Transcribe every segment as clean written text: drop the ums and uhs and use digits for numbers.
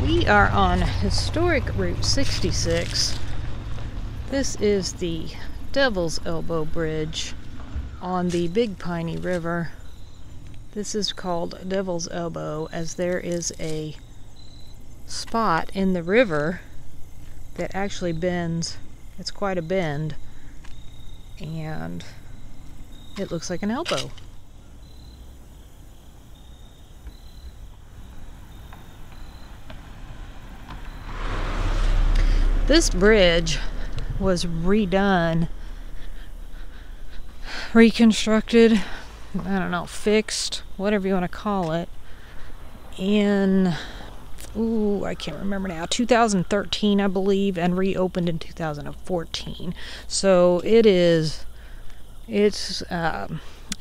We are on historic Route 66. This is the Devil's Elbow Bridge on the Big Piney River. This is called Devil's Elbow as there is a spot in the river that actually bends. It's quite a bend, and it looks like an elbow. This bridge was redone, reconstructed, I don't know, fixed, whatever you want to call it, in, I can't remember now, 2013, I believe, and reopened in 2014. So it's a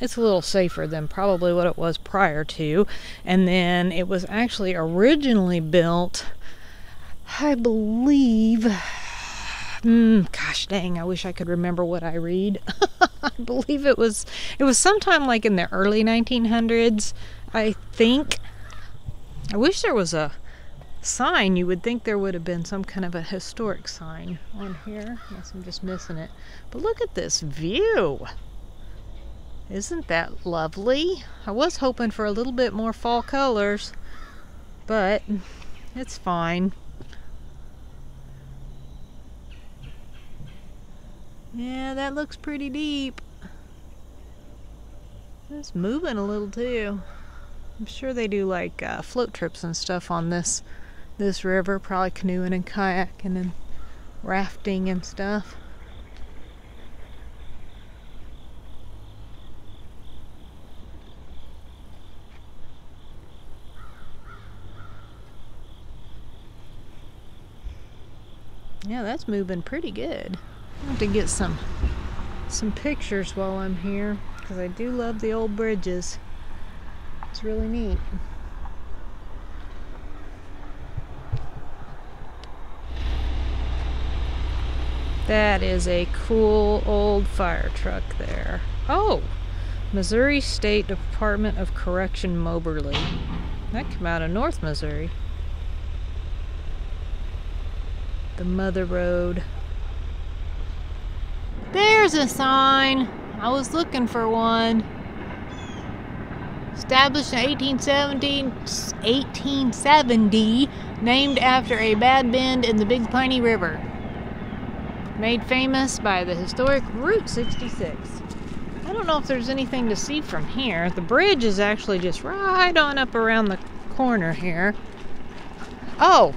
little safer than probably what it was prior to. And then it was actually originally built, I believe, gosh dang, I wish I could remember what I read. I believe it was sometime like in the early 1900s, I think. I wish there was a sign. You would think there would have been some kind of a historic sign on here. Yes, I'm just missing it. But look at this view. Isn't that lovely? I was hoping for a little bit more fall colors, but it's fine. Yeah, that looks pretty deep. It's moving a little too. I'm sure they do like float trips and stuff on this river, probably canoeing and kayaking and rafting and stuff. Yeah, that's moving pretty good. I have to get some pictures while I'm here, because I do love the old bridges. It's really neat. That is a cool old fire truck there. Oh, Missouri State Department of Correction, Moberly. That came out of North Missouri. The Mother Road. There's a sign. I was looking for one. Established in 1870, named after a bad bend in the Big Piney River. Made famous by the historic Route 66. I don't know if there's anything to see from here. The bridge is actually just right on up around the corner here. Oh!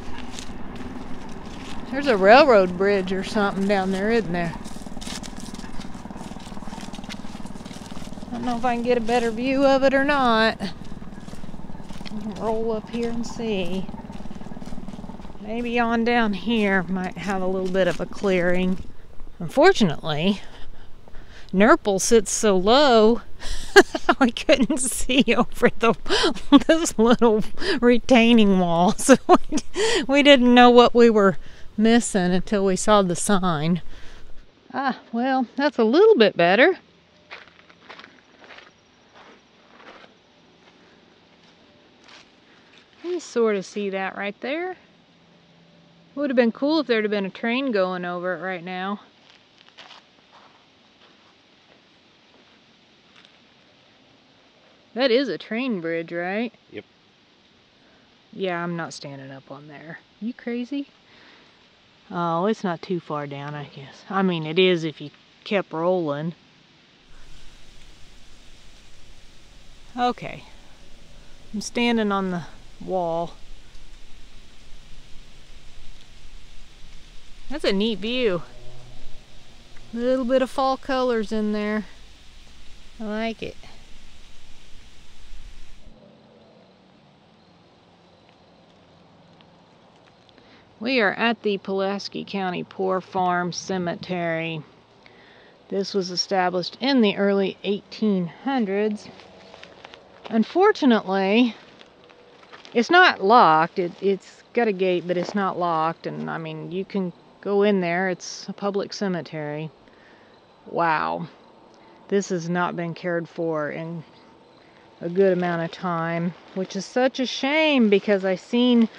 There's a railroad bridge or something down there, isn't there? I don't know if I can get a better view of it or not. Roll up here and see. Maybe on down here might have a little bit of a clearing. Unfortunately, Nurple sits so low, we couldn't see over this little retaining wall. So we didn't know what we were missing until we saw the sign. Well, that's a little bit better. You sort of see that right there. Would have been cool if there'd have been a train going over it right now. That is a train bridge, right? Yep. Yeah, I'm not standing up on there. You crazy? Oh, it's not too far down, I guess. I mean, it is if you kept rolling. Okay. I'm standing on the wall. That's a neat view. A little bit of fall colors in there. I like it. We are at the Pulaski County Poor Farm Cemetery. This was established in the early 1800s. Unfortunately, it's not locked. It's got a gate, but it's not locked. And I mean, you can go in there. It's a public cemetery. Wow. This has not been cared for in a good amount of time, which is such a shame because I seen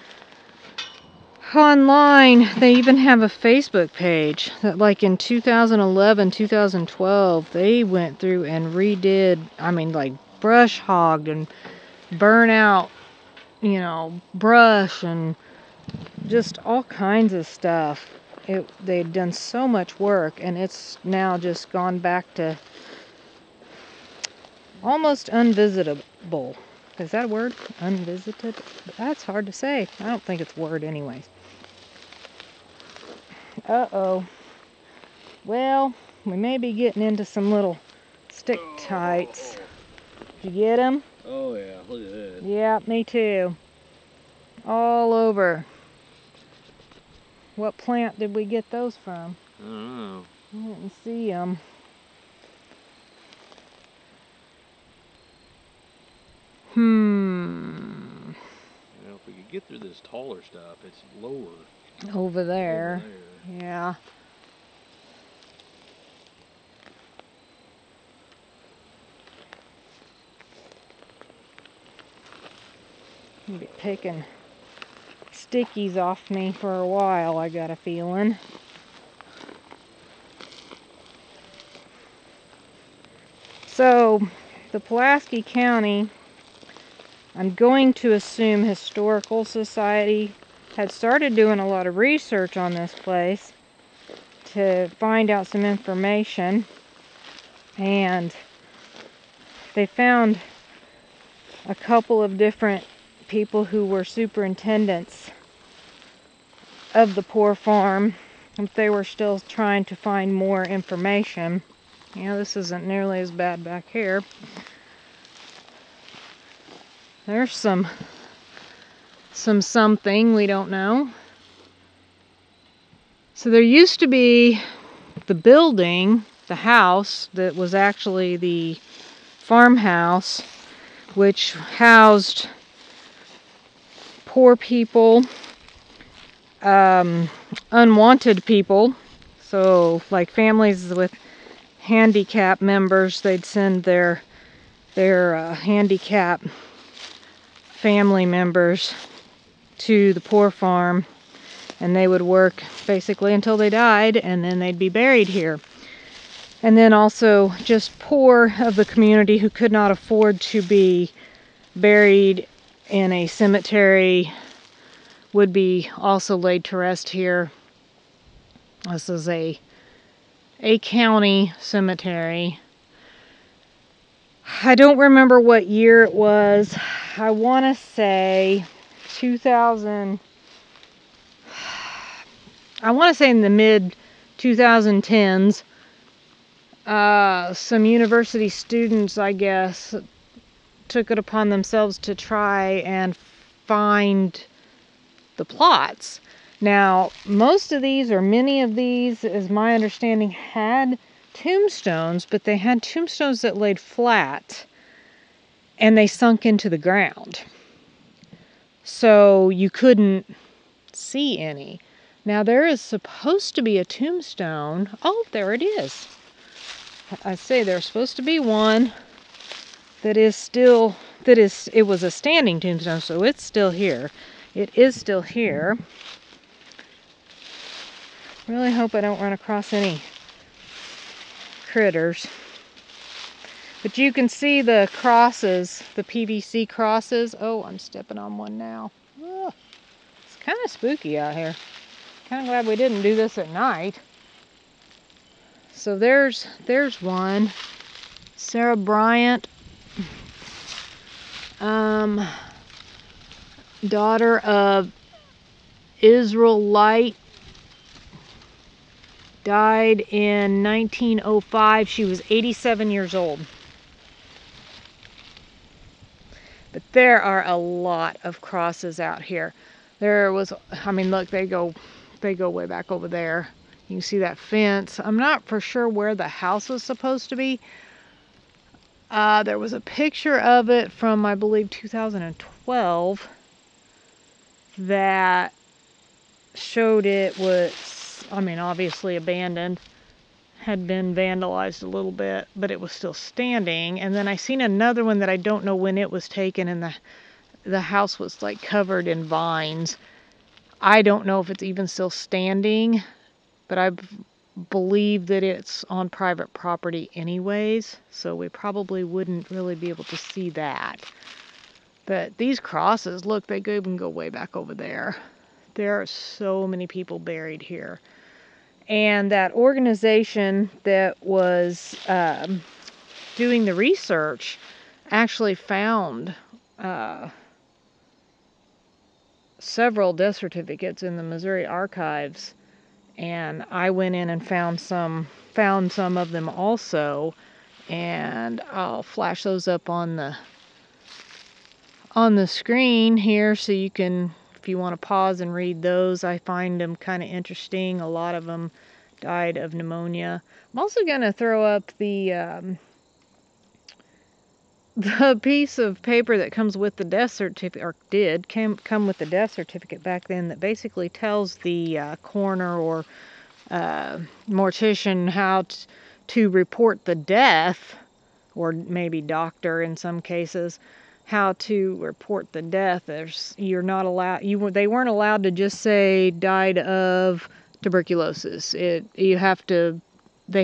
Online, they even have a Facebook page that, like, in 2011, 2012, they went through and redid, I mean, like, brush hogged and burn out, you know, brush and just all kinds of stuff. They'd done so much work, and it's now just gone back to almost unvisitable. Is that a word? Unvisited? That's hard to say. I don't think it's a word anyways. Uh-oh. Well, we may be getting into some little stick tights. Did you get them? Oh yeah, look at that. Yeah, me too. All over. What plant did we get those from? I don't know. I didn't see them. Well, if we could get through this taller stuff, it's lower. Over there. Over there. Yeah. You'll be picking stickies off me for a while, I got a feeling. So, the Pulaski County, I'm going to assume Historical Society had started doing a lot of research on this place to find out some information, and they found a couple of different people who were superintendents of the poor farm. If they were still trying to find more information. Yeah, this isn't nearly as bad back here. There's something we don't know. So there used to be the building, the house that was actually the farmhouse, which housed poor people, unwanted people. So like families with handicap members, they'd send their handicap family members to the poor farm, and they would work basically until they died, and then they'd be buried here. And then also just poor of the community who could not afford to be buried in a cemetery would be also laid to rest here. This is a county cemetery. I don't remember what year it was. I want to say 2000. I want to say in the mid 2010s. Some university students, I guess, took it upon themselves to try and find the plots. Now, most of these, or many of these, as my understanding, had tombstones, but they had tombstones that laid flat and they sunk into the ground. So you couldn't see any. Now, there is supposed to be a tombstone. Oh, there it is. I say there's supposed to be one that is still, it was a standing tombstone, so it's still here. It is still here. Really hope I don't run across any critters. But you can see the crosses, the PVC crosses. Oh, I'm stepping on one now. Oh, it's kind of spooky out here. Kind of glad we didn't do this at night. So there's one. Sarah Bryant, daughter of Israel Light, died in 1905. She was 87 years old. But there are a lot of crosses out here. There was, I mean, look, they go way back over there. You can see that fence. I'm not for sure where the house was supposed to be. There was a picture of it from, I believe, 2012 that showed it was, I mean, obviously abandoned, had been vandalized a little bit, but it was still standing. And then I seen another one that I don't know when it was taken, and the house was like covered in vines. I don't know if it's even still standing, but I believe that it's on private property anyways, so we probably wouldn't really be able to see that. But these crosses, look, they even go way back over there. There are so many people buried here. And that organization that was doing the research actually found several death certificates in the Missouri archives, and I went in and found some of them also, and I'll flash those up on the screen here so you can, if you want to pause and read those. I find them kind of interesting. A lot of them died of pneumonia. I'm also going to throw up the piece of paper that comes with the death certificate, or come with the death certificate back then, that basically tells the coroner or mortician how to report the death, or maybe doctor in some cases, how to report the death. You're not allowed. They weren't allowed to just say died of tuberculosis. They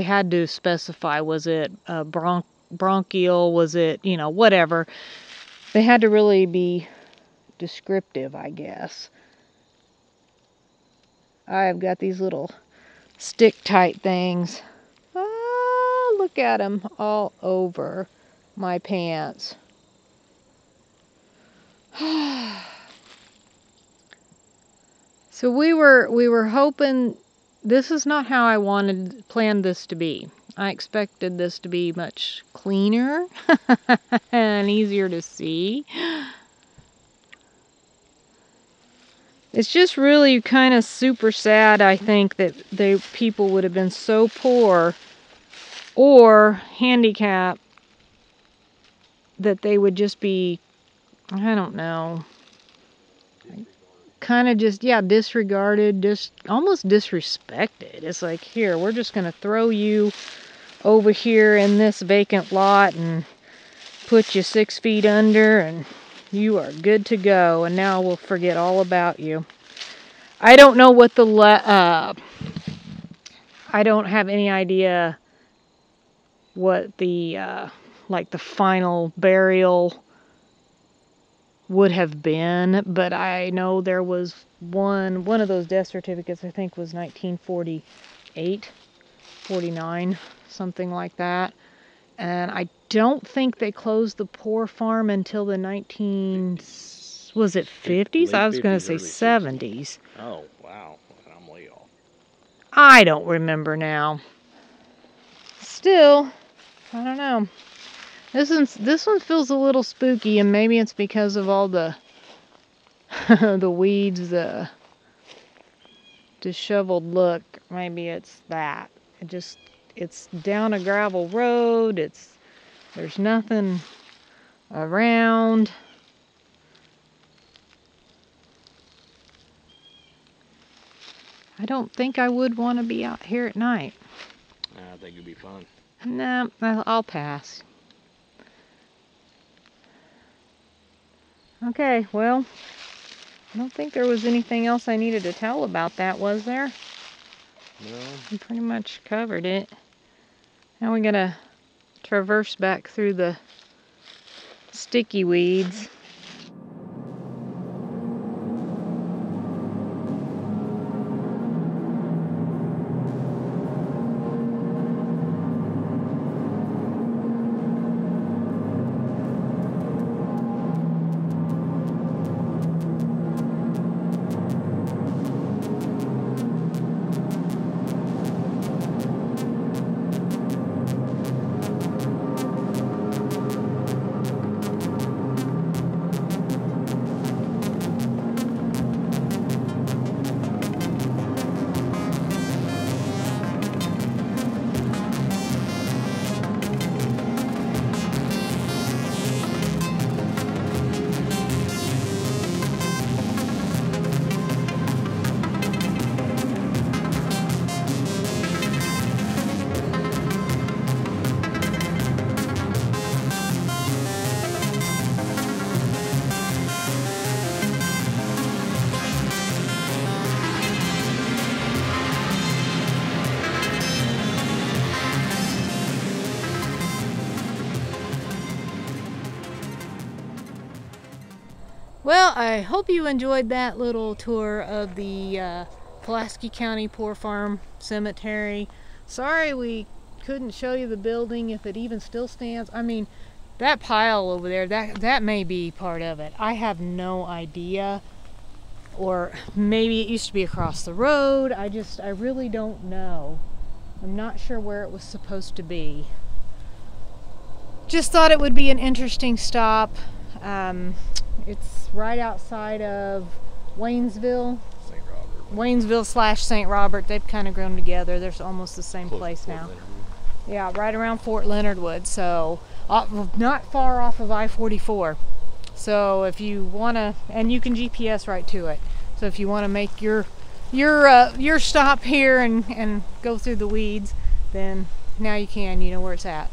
had to specify, was it bronchial, was it, whatever. They had to really be descriptive, I guess. I've got these little stick tight things. Ah, look at them all over my pants. So we were hoping. This is not how I planned this to be. I expected this to be much cleaner and easier to see. It's just really kind of super sad, I think, that people would have been so poor or handicapped that they would just be, I don't know, kind of just, disregarded, just almost disrespected. It's like, here, we're just going to throw you over here in this vacant lot and put you 6 feet under, and you are good to go, and now we'll forget all about you. I don't know what I don't have any idea what the the final burial would have been, but I know there was one of those death certificates, I think, was 1948, 49, something like that. And I don't think they closed the poor farm until the 50s? I was going to say 70s. Oh, wow. I'm way off. I don't remember now. Still, I don't know. This one feels a little spooky, and maybe it's because of all the the weeds, the disheveled look. Maybe it's that. It's down a gravel road. There's nothing around. I don't think I would want to be out here at night. I think it'd be fun. No, I'll pass. Okay, well, I don't think there was anything else I needed to tell about that, was there? No. We pretty much covered it. Now we gotta traverse back through the sticky weeds. Well, I hope you enjoyed that little tour of the Pulaski County Poor Farm Cemetery. Sorry we couldn't show you the building, if it even still stands. I mean, that pile over there, that may be part of it. I have no idea. Or maybe it used to be across the road. I really don't know. I'm not sure where it was supposed to be. Just thought it would be an interesting stop. It's right outside of Waynesville. St. Robert. Waynesville / St. Robert. They've kind of grown together. They're almost the same Close place to Fort now. Leonard. Yeah, right around Fort Leonard Wood. So not far off of I-44. So if you want to, and you can GPS right to it. So if you want to make your stop here and go through the weeds, then now you can. You know where it's at.